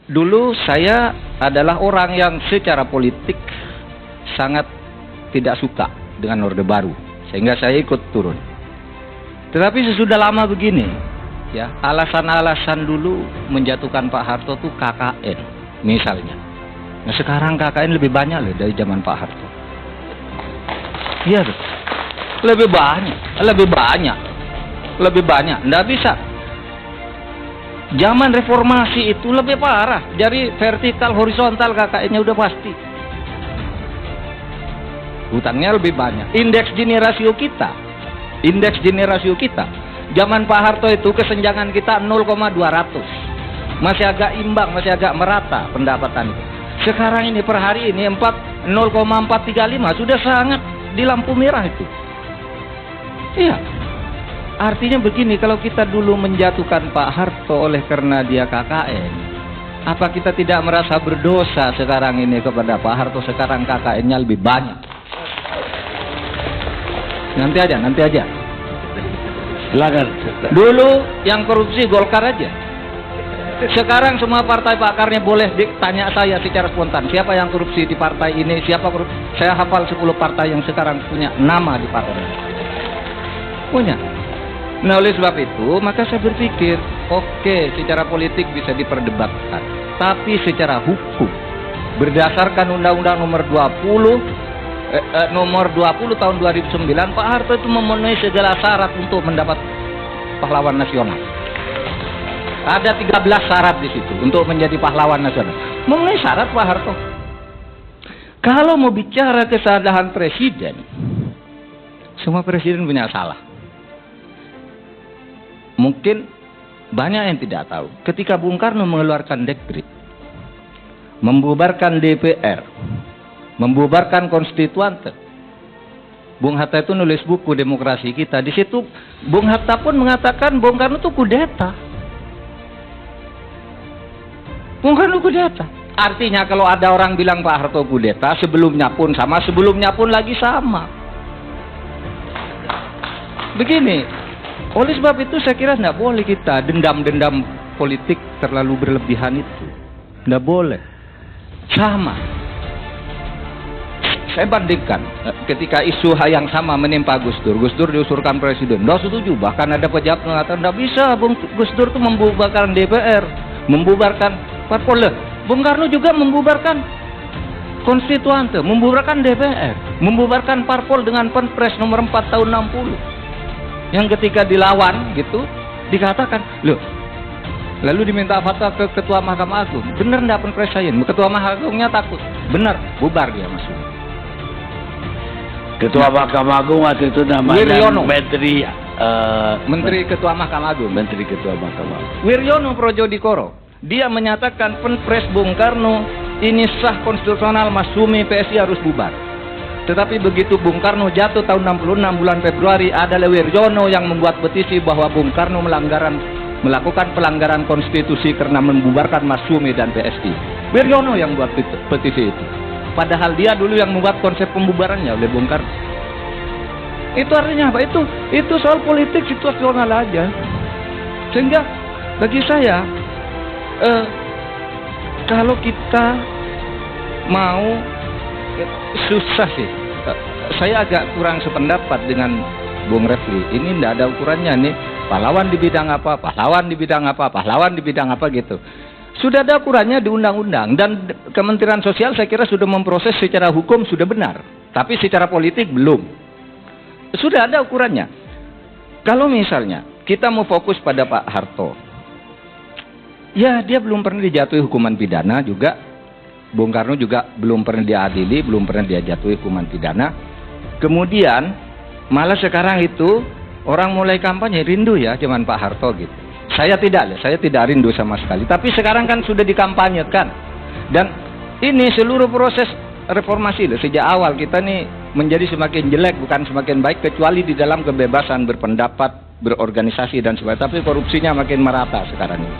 Dulu saya adalah orang yang secara politik sangat tidak suka dengan Orde Baru, sehingga saya ikut turun. Tetapi sesudah lama begini, ya, alasan-alasan dulu menjatuhkan Pak Harto itu KKN, misalnya. Nah, sekarang KKN lebih banyak loh dari zaman Pak Harto. Iya tuh, lebih banyak. Nggak bisa. Zaman reformasi itu lebih parah. Jadi vertikal, horizontal KKN-nya udah pasti. Hutangnya lebih banyak. Indeks Gini rasio kita. Zaman Pak Harto itu kesenjangan kita 0,200. Masih agak imbang, masih agak merata pendapatan itu. Sekarang ini per hari ini 0,435 sudah sangat di lampu merah itu. Iya. Artinya begini, kalau kita dulu menjatuhkan Pak Harto oleh karena dia KKN, apa kita tidak merasa berdosa sekarang ini kepada Pak Harto? Sekarang KKN-nya lebih banyak. Nanti aja. Silakan. Dulu yang korupsi Golkar aja. Sekarang semua partai pakarnya boleh ditanya saya secara spontan, siapa yang korupsi di partai ini, siapa korupsi. Saya hafal 10 partai yang sekarang punya nama di partai. Punya. Nah, oleh sebab itu, maka saya berpikir, oke, secara politik bisa diperdebatkan, tapi secara hukum, berdasarkan Undang-Undang nomor 20 tahun 2009, Pak Harto itu memenuhi segala syarat untuk mendapat pahlawan nasional. Ada 13 syarat di situ untuk menjadi pahlawan nasional. Memenuhi syarat Pak Harto. Kalau mau bicara kesalahan presiden, semua presiden punya salah. Mungkin banyak yang tidak tahu. Ketika Bung Karno mengeluarkan dekret, membubarkan DPR, membubarkan konstituante, Bung Hatta itu nulis buku Demokrasi Kita. Di situ Bung Hatta pun mengatakan Bung Karno itu kudeta. Bung Karno kudeta. Artinya kalau ada orang bilang Pak Harto kudeta, sebelumnya pun sama, sebelumnya pun lagi sama. Begini. Oleh sebab itu saya kira tidak boleh kita dendam-dendam politik terlalu berlebihan itu. Tidak boleh. Sama. Saya bandingkan ketika isu yang sama menimpa Gus Dur. Gus Dur diusulkan presiden. Tidak setuju. Bahkan ada pejabat mengatakan tidak bisa. Gus Dur itu membubarkan DPR, membubarkan parpol. Bung Karno juga membubarkan konstituante, membubarkan DPR, membubarkan parpol dengan Perpres nomor 4 tahun 60. Yang ketika dilawan gitu dikatakan, loh, lalu diminta fatwa ke Ketua Mahkamah Agung, benar enggak Perpres saya? Ketua Mahkamah Agungnya takut, benar, bubar dia masuk. Ketua Mahkamah Agung waktu itu namanya Wiryono. Menteri Ketua Mahkamah Agung. Menteri Ketua Mahkamah Agung. Wiryono Projodikoro. Dia menyatakan Perpres Bung Karno ini sah konstitusional, Masumi PSI harus bubar. Tetapi begitu Bung Karno jatuh tahun 66 bulan Februari, adalah Wiryono yang membuat petisi bahwa Bung Karno melakukan pelanggaran konstitusi karena membubarkan Masumi dan PSI. Wiryono yang buat petisi itu. Padahal dia dulu yang membuat konsep pembubarannya oleh Bung Karno. Itu artinya apa? Itu soal politik situasional aja. Sehingga bagi saya, kalau kita mau, susah sih. Saya agak kurang sependapat dengan Bung Refli. Ini tidak ada ukurannya nih. Pahlawan di bidang apa, pahlawan di bidang apa, pahlawan di bidang apa gitu. Sudah ada ukurannya di undang-undang. Dan Kementerian Sosial saya kira sudah memproses secara hukum sudah benar. Tapi secara politik belum. Sudah ada ukurannya. Kalau misalnya kita mau fokus pada Pak Harto, ya dia belum pernah dijatuhi hukuman pidana juga. Bung Karno juga belum pernah diadili, belum pernah dia jatuhi hukuman pidana. Kemudian malah sekarang itu orang mulai kampanye rindu ya zaman Pak Harto gitu. Saya tidak rindu sama sekali. Tapi sekarang kan sudah dikampanyekan. Dan ini seluruh proses reformasi loh, sejak awal kita nih menjadi semakin jelek bukan semakin baik, kecuali di dalam kebebasan berpendapat, berorganisasi dan sebagainya. Tapi korupsinya makin merata sekarang ini.